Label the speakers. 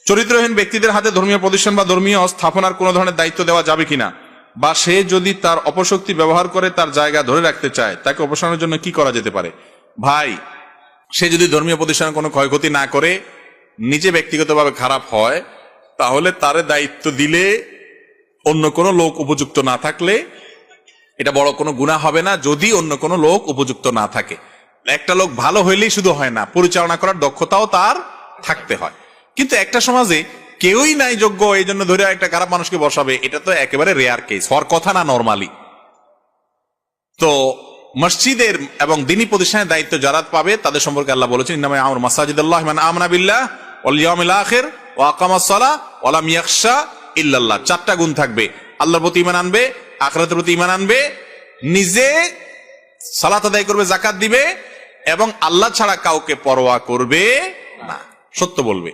Speaker 1: চরিত্রহীন ব্যক্তিদের হাতে ধর্মীয় প্রতিষ্ঠান বা ধর্মীয় স্থাপনার কোন ধরনের দায়িত্ব দেওয়া যাবে কিনা, বা সে যদি তার অপশক্তি ব্যবহার করে তার জায়গা ধরে রাখতে চায়, তাকে অপসারণের জন্য কি করা যেতে পারে? ভাই, সে যদি ধর্মীয় প্রতিষ্ঠানের কোনো ক্ষয়ক্ষতি না করে নিজে ব্যক্তিগতভাবে খারাপ হয়, তাহলে তার দায়িত্ব দিলে অন্য কোনো লোক উপযুক্ত না থাকলে এটা বড় কোনো গুনাহ হবে না, যদি অন্য কোনো লোক উপযুক্ত না থাকে। একটা লোক ভালো হইলেই শুধু হয় না, পরিচালনা করার দক্ষতাও তার থাকতে হয়। কিন্তু একটা সমাজে কেউই নাই যোগ্য, এই জন্য ধরে একটা খারাপ মানুষকে বসাবে, এটা তো একেবারে রেয়ার কেস, হওয়ার কথা না নরমালি। তো মসজিদের এবং দ্বীনী প্রতিষ্ঠানের দায়িত্ব যারা পাবে তাদের সম্পর্কে আল্লাহ বলেছেন, ইন্নামা ইয়ামুরু মাসাজিদাল্লাহি মান আমানা বিল্লাহ ওয়াল ইয়াউমিল আখির ওয়া আকামাস সালাহ ওয়া লাম ইয়াখশা ইল্লাল্লাহ। চারটা গুণ থাকবে: আল্লাহর প্রতি ঈমান আনবে, আখিরাতের প্রতি ঈমান আনবে, নিজে সালাত আদায় করবে, যাকাত দিবে, এবং আল্লাহ ছাড়া কাউকে পরোয়া করবে না, সত্য বলবে।